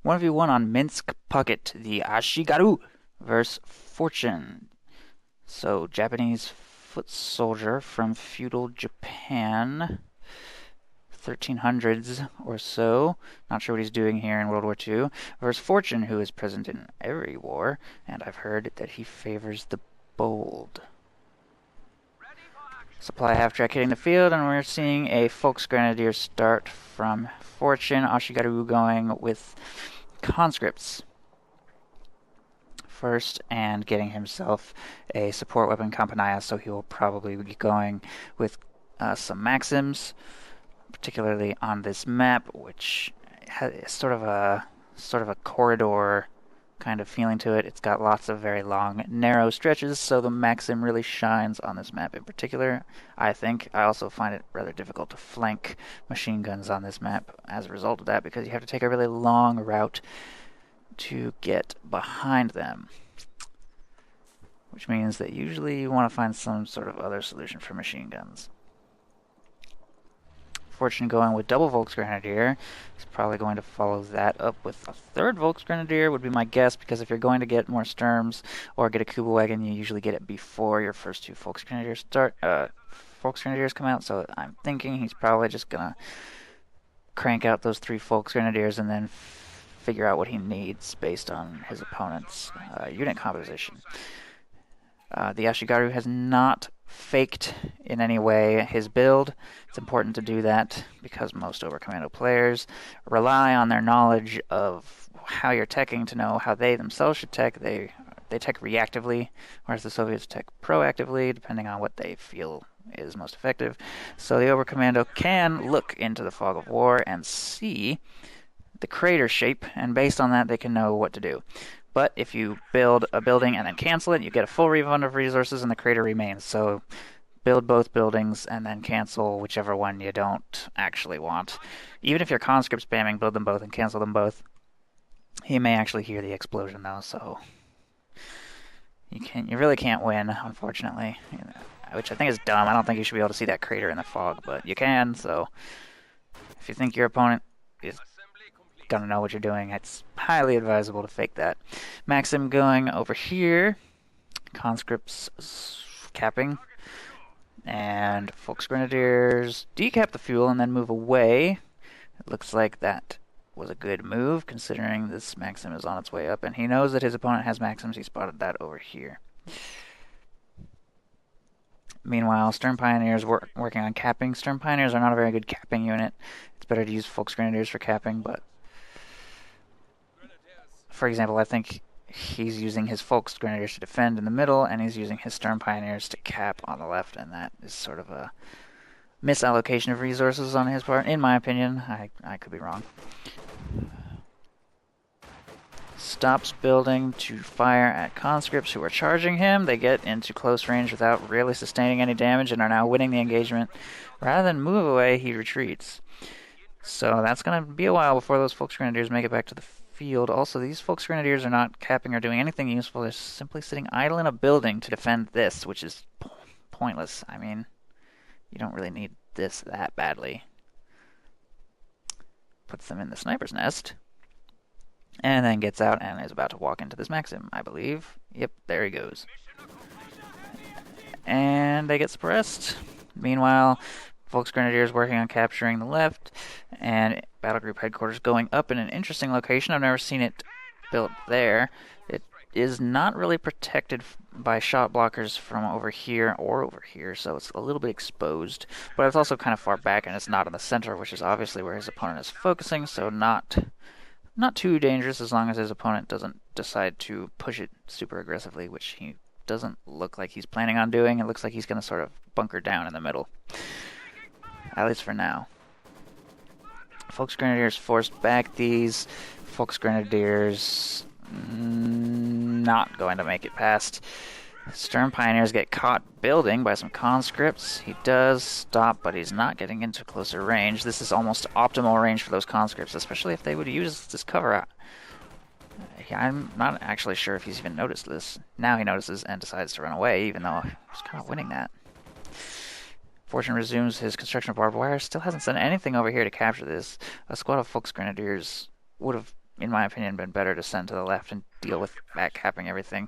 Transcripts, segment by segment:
1v1 on Minsk Pocket, the Ashigaru versus Fortune. So, Japanese foot soldier from feudal Japan, 1300s or so. Not sure what he's doing here in World War II. Versus Fortune, who is present in every war, and I've heard that he favors the bold. Supply half-track hitting the field, and we're seeing a Volksgrenadier start from Fortune. Ashigaru going with conscripts first and getting himself a support weapon Campanaya, so he will probably be going with some Maxims, particularly on this map, which has sort of a corridor kind of feeling to it. It's got lots of very long, narrow stretches, so the Maxim really shines on this map in particular, I think. I also find it rather difficult to flank machine guns on this map as a result of that, because you have to take a really long route to get behind them, which means that usually you want to find some sort of other solution for machine guns. Fortune going with double Volksgrenadier. He's probably going to follow that up with a third Volksgrenadier, would be my guess, because if you're going to get more Sturms or get a Kuba wagon, you usually get it before your first two Volksgrenadiers come out. So I'm thinking he's probably just gonna crank out those three Volksgrenadiers and then figure out what he needs based on his opponent's unit composition. The Ashigaru has not faked in any way his build. It's important to do that because most Overcommando players rely on their knowledge of how you're teching to know how they themselves should tech. They tech reactively, whereas the Soviets tech proactively, depending on what they feel is most effective. So the Overcommando can look into the fog of war and see the crater shape, and based on that they can know what to do. But if you build a building and then cancel it, you get a full refund of resources and the crater remains. So build both buildings and then cancel whichever one you don't actually want. Even if you're conscript spamming, build them both and cancel them both. He may actually hear the explosion though, so you really can't win, unfortunately. Which I think is dumb. I don't think you should be able to see that crater in the fog, but you can, so if you think your opponent is gonna know what you're doing, it's highly advisable to fake that. Maxim going over here, conscripts capping, and Volksgrenadiers decap the fuel and then move away. It looks like that was a good move, considering this Maxim is on its way up, and he knows that his opponent has Maxims. He spotted that over here. Meanwhile, Sturm Pioneers working on capping. Sturm Pioneers are not a very good capping unit. It's better to use Volksgrenadiers for capping, but for example, I think he's using his Volksgrenadiers to defend in the middle, and he's using his Sturm Pioneers to cap on the left, and that is sort of a misallocation of resources on his part, in my opinion. I could be wrong. Stops building to fire at conscripts who are charging him. They get into close range without really sustaining any damage and are now winning the engagement. Rather than move away, he retreats. So that's going to be a while before those Volksgrenadiers make it back to the field. Also, these Volksgrenadiers are not capping or doing anything useful. They're simply sitting idle in a building to defend this, which is pointless. I mean, you don't really need this that badly. Puts them in the sniper's nest, and then gets out and is about to walk into this Maxim, I believe. Yep, there he goes. And they get suppressed. Meanwhile, Volksgrenadiers working on capturing the left, and battle group headquarters going up in an interesting location. I've never seen it built there. It is not really protected by shot blockers from over here or over here, so it's a little bit exposed. But it's also kind of far back, and it's not in the center, which is obviously where his opponent is focusing, so not too dangerous as long as his opponent doesn't decide to push it super aggressively, which he doesn't look like he's planning on doing. It looks like he's going to sort of bunker down in the middle, at least for now. Volksgrenadiers forced back. These Volksgrenadiers not going to make it past. Sturm Pioneers get caught building by some conscripts. He does stop, but he's not getting into closer range. This is almost optimal range for those conscripts, especially if they would use this cover out. I'm not actually sure if he's even noticed this. Now he notices and decides to run away, even though he's kind of winning that. Fortune resumes his construction of barbed wire. Still hasn't sent anything over here to capture this. A squad of Volksgrenadiers would have in my opinion, been better to send to the left and deal with back-capping everything.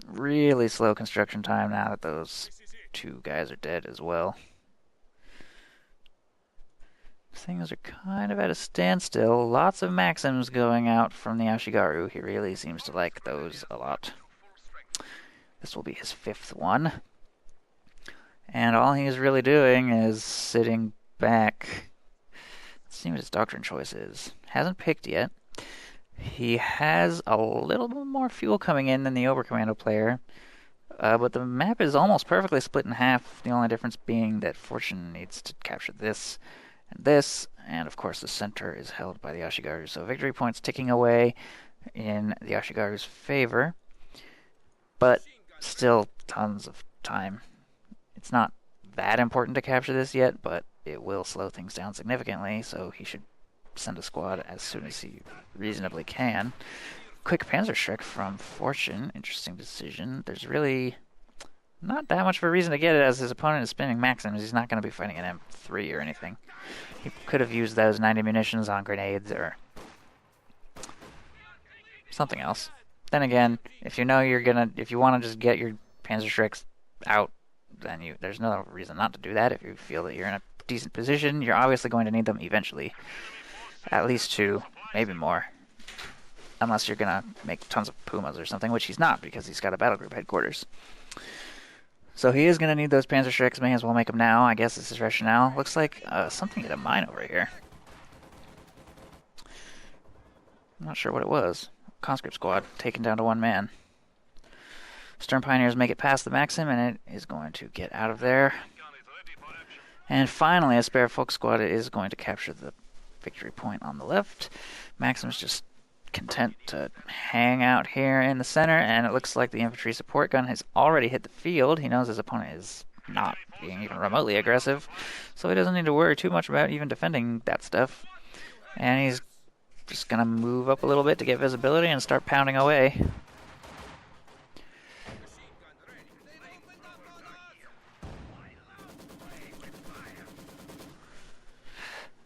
Really slow construction time now that those two guys are dead as well. Things are kind of at a standstill. Lots of Maxims going out from the Ashigaru. He really seems to like those a lot. This will be his 5th one. And all he's really doing is sitting back. Let's see what his doctrine choice is. Hasn't picked yet. He has a little bit more fuel coming in than the Overcommando player. But the map is almost perfectly split in half. The only difference being that Fortune needs to capture this and this. And of course the center is held by the Ashigaru. So victory points ticking away in the Ashigaru's favor. But still tons of time. It's not that important to capture this yet, but it will slow things down significantly, so he should send a squad as soon as he reasonably can. Quick Panzerschreck from Fortune. Interesting decision. There's really not that much of a reason to get it, as his opponent is spinning Maxims. He's not going to be fighting an M3 or anything. He could have used those 90 munitions on grenades or something else. Then again, if you know if you want to just get your Panzerschrecks out, then there's no reason not to do that. If you feel that you're in a decent position, you're obviously going to need them eventually. At least 2, maybe more. Unless you're going to make tons of Pumas or something, which he's not, because he's got a battle group headquarters. So he is going to need those Panzerschrecks. May as well make them now. I guess this is rationale. Looks like something hit a mine over here. I'm not sure what it was. Conscript squad taken down to 1 man. Stern Pioneers make it past the Maxim, and it is going to get out of there. And finally, a spare Folk squad is going to capture the victory point on the left. Maxim's just content to hang out here in the center, and it looks like the infantry support gun has already hit the field. He knows his opponent is not being even remotely aggressive, so he doesn't need to worry too much about even defending that stuff. And he's just going to move up a little bit to get visibility and start pounding away.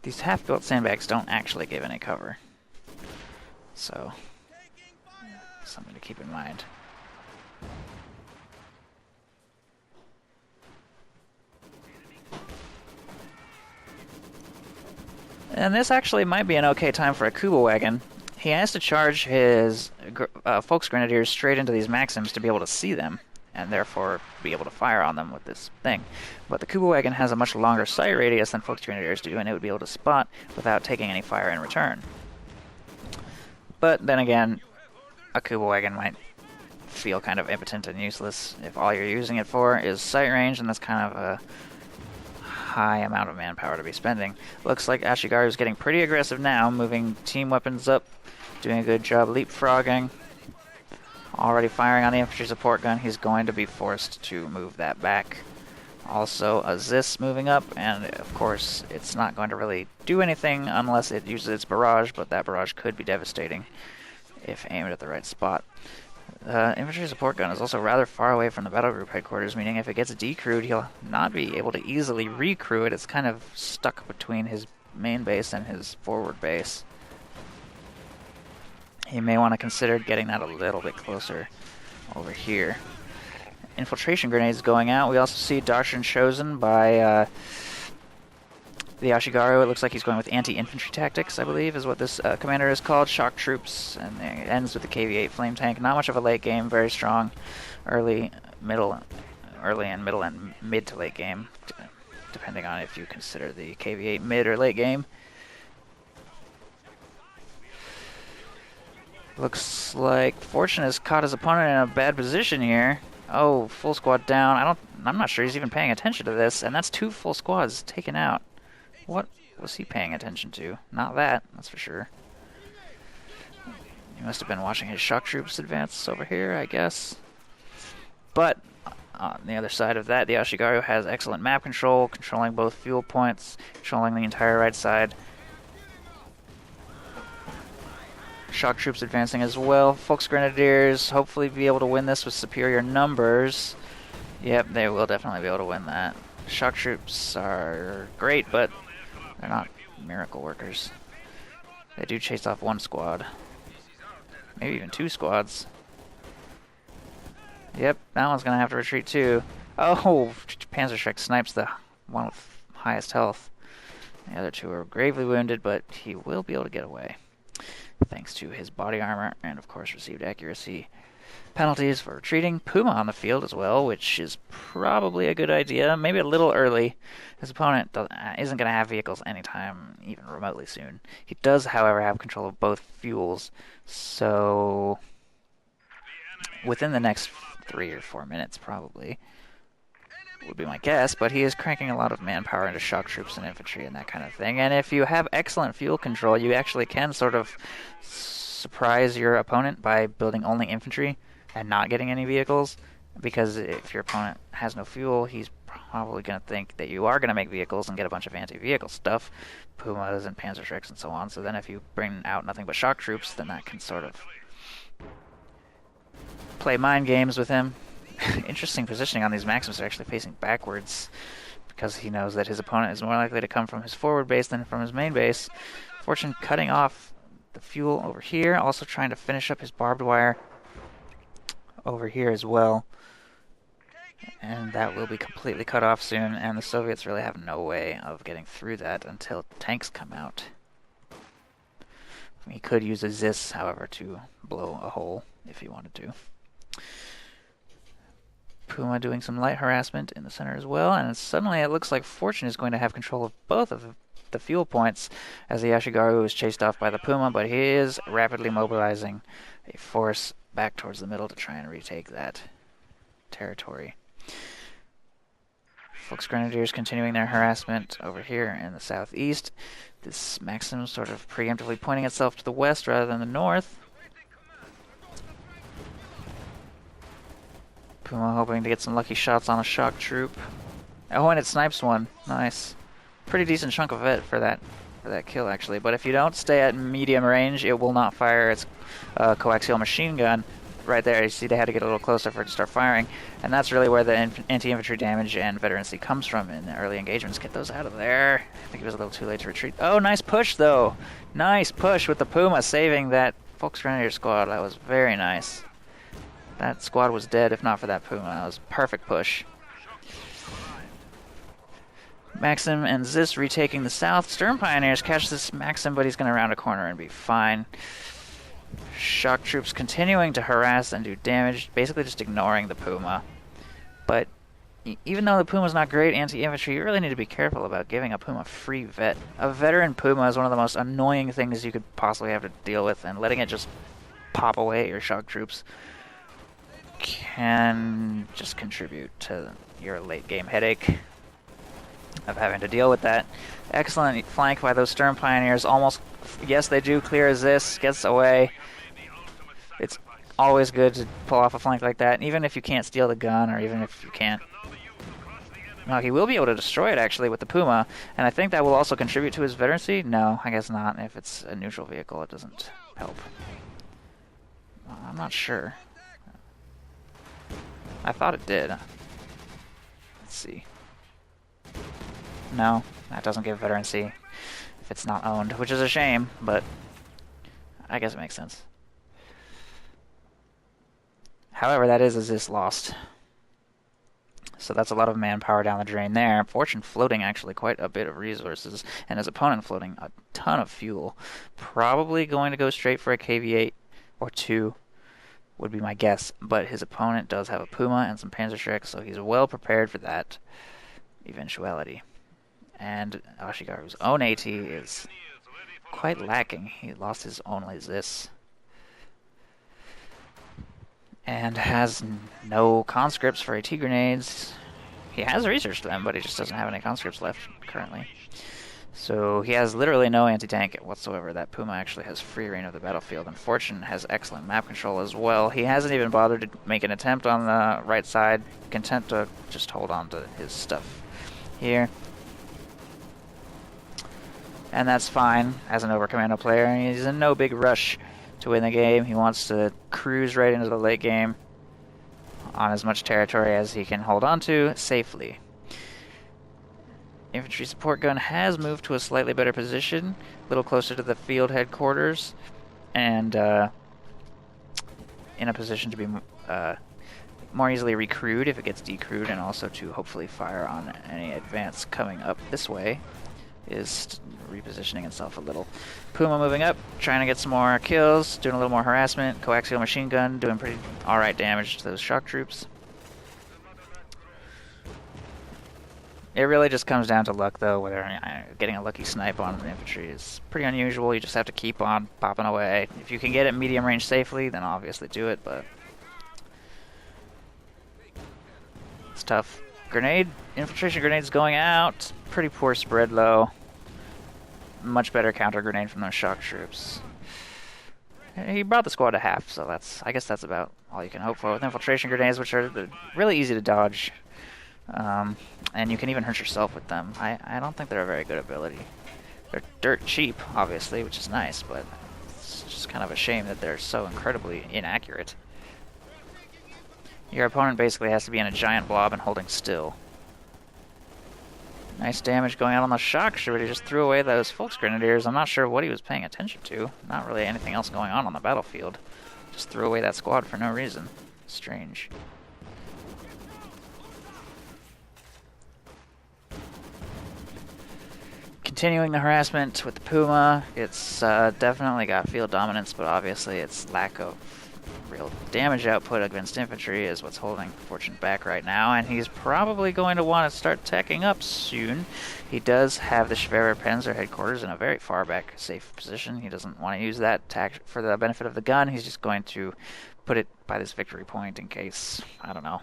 These half-built sandbags don't actually give any cover, so something to keep in mind. And this actually might be an okay time for a Kuba wagon. He has to charge his Volksgrenadiers straight into these Maxims to be able to see them, and therefore be able to fire on them with this thing. But the Kuba wagon has a much longer sight radius than Volksgrenadiers do, and it would be able to spot without taking any fire in return. But then again, a Kuba wagon might feel kind of impotent and useless if all you're using it for is sight range, and that's kind of a high amount of manpower to be spending. Looks like Ashigaru is getting pretty aggressive now, moving team weapons up, doing a good job leapfrogging. Already firing on the infantry support gun. He's going to be forced to move that back. Also, a Zis moving up, and of course, it's not going to really do anything unless it uses its barrage, but that barrage could be devastating if aimed at the right spot. Infantry support gun is also rather far away from the battle group headquarters, meaning if it gets decrewed, he'll not be able to easily recrew it. It's kind of stuck between his main base and his forward base. He may want to consider getting that a little bit closer over here. Infiltration grenades going out. We also see doctrine chosen by the Ashigaru. It looks like he's going with anti-infantry tactics, I believe, is what this commander is called. Shock troops, and it ends with the KV-8 flame tank. Not much of a late game, very strong early, middle, and mid to late game, depending on if you consider the KV-8 mid or late game. Looks like Fortune has caught his opponent in a bad position here. Oh, full squad down. I'm not sure he's even paying attention to this, and that's 2 full squads taken out. What was he paying attention to? Not that, that's for sure. He must have been watching his shock troops advance over here, I guess. But on the other side of that, the Ashigaru has excellent map control, controlling both fuel points, controlling the entire right side. Shock troops advancing as well. Volksgrenadiers hopefully be able to win this with superior numbers. Yep, they will definitely be able to win that. Shock troops are great, but they're not miracle workers. They do chase off one squad. Maybe even two squads. Yep, that one's gonna have to retreat too. Oh, Panzerschreck snipes the one with highest health. The other two are gravely wounded, but he will be able to get away. Thanks to his body armor, and of course received accuracy penalties for retreating. Puma on the field as well, which is probably a good idea. Maybe a little early. His opponent isn't going to have vehicles anytime, even remotely soon. He does, however, have control of both fuels, so within the next 3 or 4 minutes, probably, would be my guess, but he is cranking a lot of manpower into shock troops and infantry and that kind of thing. And if you have excellent fuel control, you actually can sort of surprise your opponent by building only infantry and not getting any vehicles, because if your opponent has no fuel, he's probably going to think that you are going to make vehicles and get a bunch of anti-vehicle stuff, Pumas and Panzerschrecks and so on. So then if you bring out nothing but shock troops, then that can sort of play mind games with him. Interesting positioning on these Maxims. Are actually facing backwards because he knows that his opponent is more likely to come from his forward base than from his main base. Fortune cutting off the fuel over here, also trying to finish up his barbed wire over here as well. And that will be completely cut off soon, and the Soviets really have no way of getting through that until tanks come out. He could use a ZIS, however, to blow a hole if he wanted to. Puma doing some light harassment in the center as well, and suddenly it looks like Fortune is going to have control of both of the fuel points as the Ashigaru is chased off by the Puma, but he is rapidly mobilizing a force back towards the middle to try and retake that territory. Volksgrenadiers continuing their harassment over here in the southeast. This Maxim sort of preemptively pointing itself to the west rather than the north. Puma hoping to get some lucky shots on a shock troop. Oh, and it snipes one. Nice. Pretty decent chunk of it for that kill, actually. But if you don't stay at medium range, it will not fire its coaxial machine gun. Right there, you see they had to get a little closer for it to start firing. And that's really where the anti-infantry damage and veterancy comes from in the early engagements. Get those out of there. I think it was a little too late to retreat. Oh, nice push, though. Nice push with the Puma saving that Volksgrenadier squad. That was very nice. That squad was dead if not for that Puma. That was a perfect push. Maxim and Zis retaking the south. Stern Pioneers catch this Maxim, but he's going to round a corner and be fine. Shock troops continuing to harass and do damage, basically just ignoring the Puma. But even though the Puma's not great anti-infantry, you really need to be careful about giving a Puma free vet. A veteran Puma is one of the most annoying things you could possibly have to deal with, and letting it just pop away at your shock troops can just contribute to your late game headache of having to deal with that. Excellent flank by those Stern Pioneers. Almost, yes, they do clear as this, gets away. It's always good to pull off a flank like that, even if you can't steal the gun, or even if you can't. No, he will be able to destroy it, actually, with the Puma, and I think that will also contribute to his veterancy. No, I guess not. If it's a neutral vehicle, it doesn't help. I'm not sure. I thought it did. Let's see. No, that doesn't give veterancy if it's not owned, which is a shame, but I guess it makes sense. However, that is a Zis lost. So that's a lot of manpower down the drain there. Fortune floating actually quite a bit of resources, and his opponent floating a ton of fuel. Probably going to go straight for a KV-8 or 2. Would be my guess, but his opponent does have a Puma and some Panzerschrecks, so he's well prepared for that eventuality. And Ashigaru's own AT is quite lacking. He lost his only Zis. And has no conscripts for AT grenades. He has researched them, but he just doesn't have any conscripts left currently. So he has literally no anti-tank whatsoever. That Puma actually has free reign of the battlefield, and Fortune has excellent map control as well. He hasn't even bothered to make an attempt on the right side, content to just hold on to his stuff here. And that's fine as an overcommando player. He's in no big rush to win the game. He wants to cruise right into the late game on as much territory as he can hold on to safely. infantry support gun has moved to a slightly better position, a little closer to the field headquarters, and in a position to be more easily recrewed if it gets decrewed, and also to hopefully fire on any advance coming up this way. Is repositioning itself a little. Puma moving up, trying to get some more kills, doing a little more harassment. Coaxial machine gun doing pretty alright damage to those shock troops. It really just comes down to luck, though, whether getting a lucky snipe on infantry is pretty unusual. You just have to keep on popping away. If you can get it medium range safely, then obviously do it, but it's tough. Grenade, infiltration grenades going out. Pretty poor spread, though. Much better counter grenade from those shock troops. He brought the squad to half, so I guess that's about all you can hope for with infiltration grenades, which are really easy to dodge. And you can even hurt yourself with them. I don't think they're a very good ability. They're dirt cheap, obviously, which is nice, but it's just kind of a shame that they're so incredibly inaccurate. Your opponent basically has to be in a giant blob and holding still. Nice damage going out on the shock trooper. He just threw away those Volksgrenadiers. I'm not sure what he was paying attention to. Not really anything else going on the battlefield. Just threw away that squad for no reason. Strange. Continuing the harassment with the Puma. It's definitely got field dominance, but obviously its lack of real damage output against infantry is what's holding Fortune back right now, and he's probably going to want to start teching up soon. He does have the Schwerer Panzer headquarters in a very far back safe position. He doesn't want to use that for the benefit of the gun. He's just going to put it by this victory point in case, I don't know,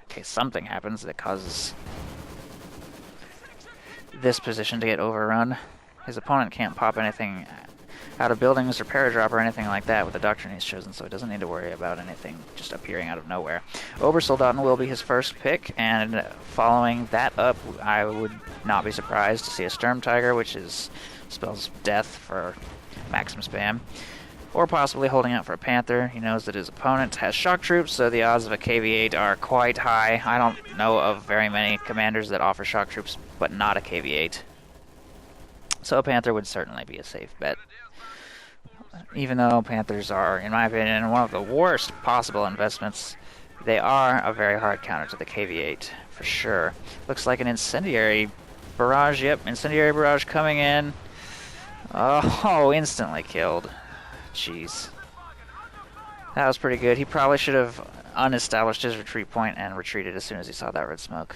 in case something happens that causes this position to get overrun. His opponent can't pop anything out of buildings or paradrop or anything like that with the doctrine he's chosen, so he doesn't need to worry about anything just appearing out of nowhere. Obersoldaten will be his first pick, and following that up, I would not be surprised to see a Sturmtiger, which spells death for Maxim spam, or possibly holding out for a Panther. He knows that his opponent has shock troops, so the odds of a KV-8 are quite high. I don't know of very many commanders that offer shock troops, but not a KV-8. So a Panther would certainly be a safe bet. Even though Panthers are, in my opinion, one of the worst possible investments, they are a very hard counter to the KV-8, for sure. Looks like an incendiary barrage. Yep, incendiary barrage coming in. Oh, instantly killed. Jeez. That was pretty good. He probably should have unestablished his retreat point and retreated as soon as he saw that red smoke.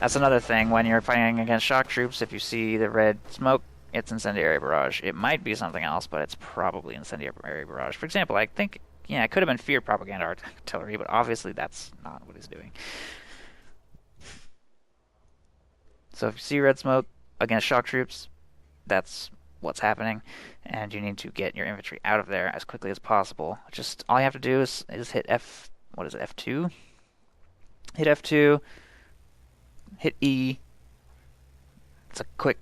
That's another thing. When you're fighting against shock troops, if you see the red smoke, it's incendiary barrage. It might be something else, but it's probably incendiary barrage. For example, I think, yeah, it could have been fear propaganda artillery, but obviously that's not what he's doing. So if you see red smoke against shock troops, that's what's happening, and you need to get your infantry out of there as quickly as possible. Just all you have to do is hit F2? Hit F2, hit E. It's a quick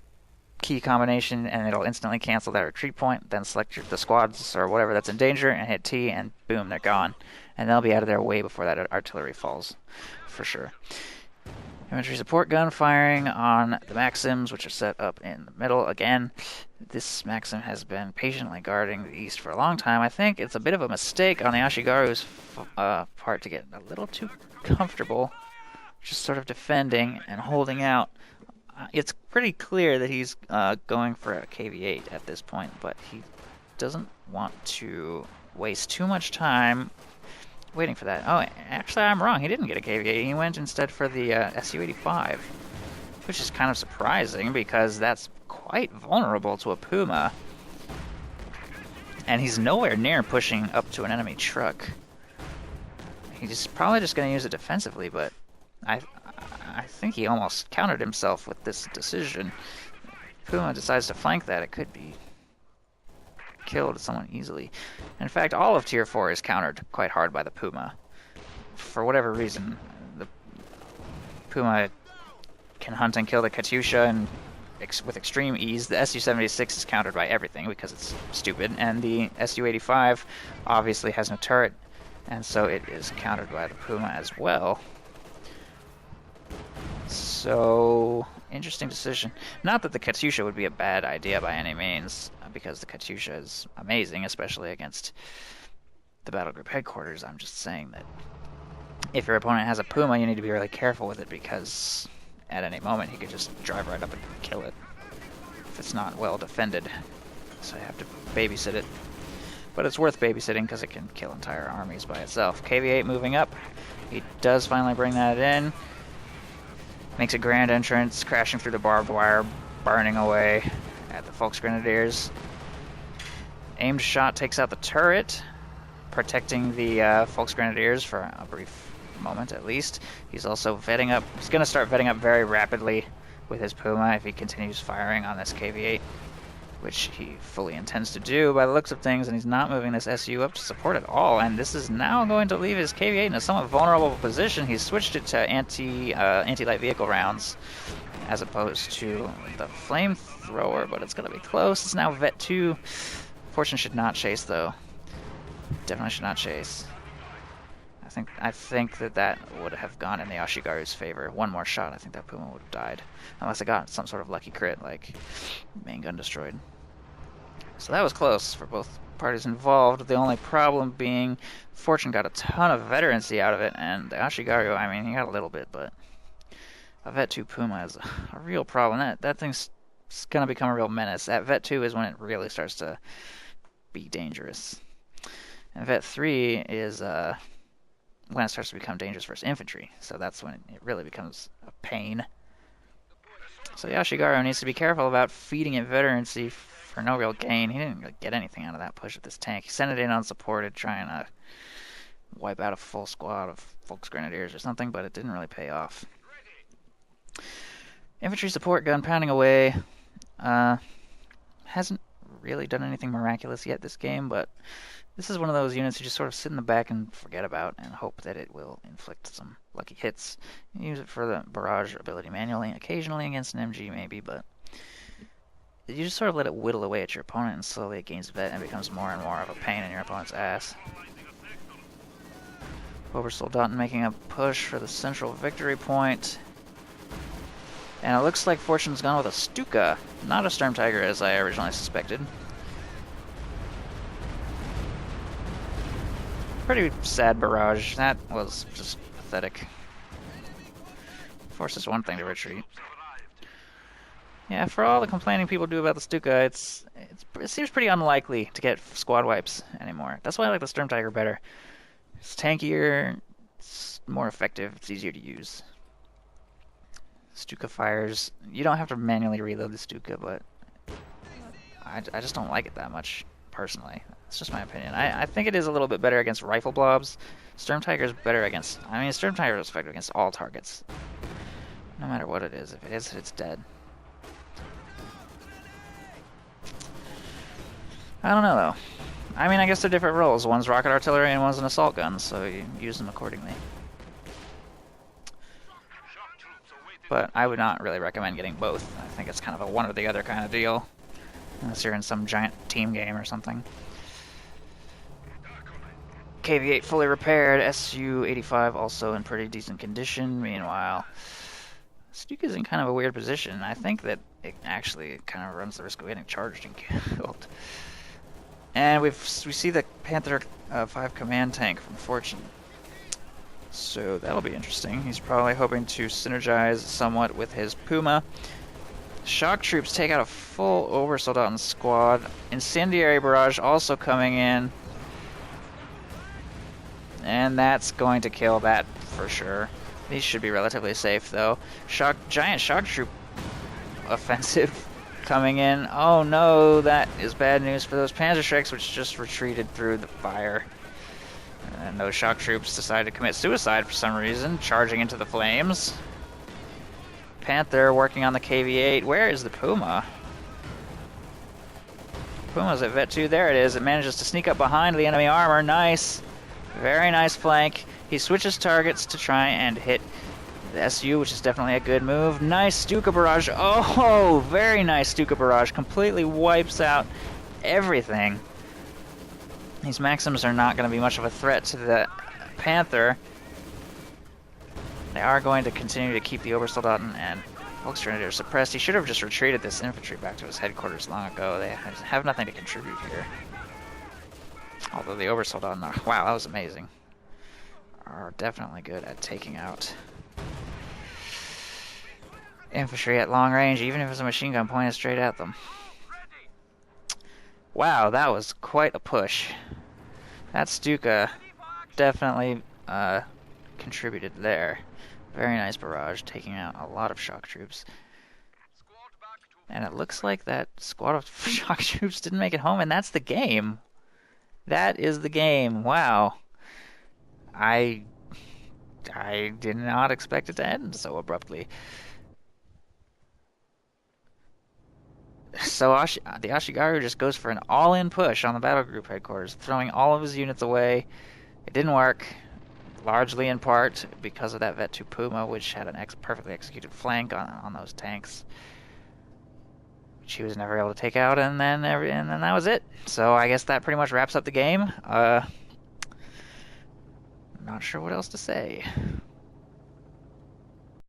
key combination, and it'll instantly cancel that retreat point. Then select the squads or whatever that's in danger and hit T, and boom, they're gone. And they'll be out of there way before that artillery falls, for sure. Infantry support gun firing on the Maxims, which are set up in the middle. Again, this Maxim has been patiently guarding the east for a long time. I think it's a bit of a mistake on the Ashigaru's part to get a little too comfortable, just sort of defending and holding out. It's pretty clear that he's going for a KV-8 at this point, but he doesn't want to waste too much time waiting for that. Oh, actually, I'm wrong. He didn't get a KV-8. He went instead for the Su-85, which is kind of surprising because that's quite vulnerable to a Puma. And he's nowhere near pushing up to an enemy truck. He's probably just going to use it defensively, but I think he almost countered himself with this decision. If Puma decides to flank that, it could be killed someone easily. In fact, all of Tier 4 is countered quite hard by the Puma. For whatever reason, the Puma can hunt and kill the Katyusha and with extreme ease. The Su-76 is countered by everything because it's stupid, and the Su-85 obviously has no turret, and so it is countered by the Puma as well. So, interesting decision. Not that the Katyusha would be a bad idea by any means, because the Katyusha is amazing, especially against the battle group headquarters. I'm just saying that if your opponent has a Puma, you need to be really careful with it, because at any moment he could just drive right up and kill it if it's not well defended. So you have to babysit it. But it's worth babysitting because it can kill entire armies by itself. KV-8 moving up. He does finally bring that in. Makes a grand entrance, crashing through the barbed wire, burning away at the Volksgrenadiers. Aimed shot takes out the turret, protecting the Volksgrenadiers for a brief moment at least. He's also vetting up. He's going to start vetting up very rapidly with his Puma if he continues firing on this KV-8, which he fully intends to do by the looks of things, and he's not moving this SU up to support at all, and this is now going to leave his KV-8 in a somewhat vulnerable position. He's switched it to anti-light vehicle rounds as opposed to the flamethrower, but it's going to be close. It's now Vet 2. Fortune should not chase, though. Definitely should not chase. I think that would have gone in the Ashigaru's favor. One more shot, I think that Puma would have died. Unless it got some sort of lucky crit, like main gun destroyed. So that was close for both parties involved. The only problem being Fortune got a ton of veterancy out of it, and the Ashigaru, I mean, he got a little bit, but a Vet 2 Puma is a real problem. That thing's going to become a real menace. That Vet 2 is when it really starts to be dangerous. And Vet 3 is when it starts to become dangerous versus infantry. So that's when it really becomes a pain. So the Ashigaru needs to be careful about feeding it veterancy for no real gain. He didn't really get anything out of that push with this tank. He sent it in unsupported, trying to wipe out a full squad of Volksgrenadiers or something, but it didn't really pay off. Infantry support gun pounding away. Hasn't really done anything miraculous yet this game, but this is one of those units you just sort of sit in the back and forget about and hope that it will inflict some lucky hits. You use it for the barrage ability manually, occasionally against an MG maybe, but you just sort of let it whittle away at your opponent, and slowly it gains vet and becomes more and more of a pain in your opponent's ass. Obersoldaten making a push for the central victory point. And it looks like Fortune's gone with a Stuka, not a Storm Tiger as I originally suspected. Pretty sad barrage. That was just pathetic. Forces one thing to retreat. Yeah, for all the complaining people do about the Stuka, it seems pretty unlikely to get squad wipes anymore. That's why I like the Storm Tiger better. It's tankier, it's more effective, it's easier to use. Stuka fires. You don't have to manually reload the Stuka, but I just don't like it that much, personally. It's just my opinion. I think it is a little bit better against rifle blobs. Storm Tiger is better against... I mean, Storm Tiger is effective against all targets. No matter what it is. If it is, it's dead. I don't know, though. I mean, I guess they're different roles. One's rocket artillery and one's an assault gun, so you use them accordingly. But I would not really recommend getting both. I think it's kind of a one or the other kind of deal. Unless you're in some giant team game or something. KV-8 fully repaired. Su-85 also in pretty decent condition. Meanwhile, Stuka's in kind of a weird position. I think that it actually kind of runs the risk of getting charged and killed. And we see the Panther 5 command tank from Fortune. So that'll be interesting. He's probably hoping to synergize somewhat with his Puma. Shock troops take out a full Obersoldaten squad. Incendiary barrage also coming in. And that's going to kill that for sure. These should be relatively safe though. Giant shock troop offensive coming in. Oh no, that is bad news for those Panzerschrecks, which just retreated through the fire. And those shock troops decided to commit suicide for some reason, charging into the flames. Panther working on the KV-8. Where is the Puma? Puma's at Vet 2. There it is. It manages to sneak up behind the enemy armor. Nice. Very nice flank. He switches targets to try and hit the SU, which is definitely a good move. Nice Stuka barrage. Oh, very nice Stuka barrage. Completely wipes out everything. These Maxims are not going to be much of a threat to the Panther. They are going to continue to keep the Obersoldaten and Volksgrenadier suppressed. He should have just retreated this infantry back to his headquarters long ago. They have nothing to contribute here. Although the Obersoldaten are, wow, that was amazing, are definitely good at taking out infantry at long range, even if it's a machine gun pointed straight at them. Wow, that was quite a push. That Stuka definitely contributed there. Very nice barrage, taking out a lot of shock troops. And it looks like that squad of shock troops didn't make it home, and that's the game. That is the game. Wow. I did not expect it to end so abruptly. So the Ashigaru just goes for an all-in push on the battle group headquarters, throwing all of his units away. It didn't work, largely in part because of that Vet 2 Puma, which had an perfectly executed flank on those tanks, which he was never able to take out, and then that was it. So I guess that pretty much wraps up the game. Not sure what else to say.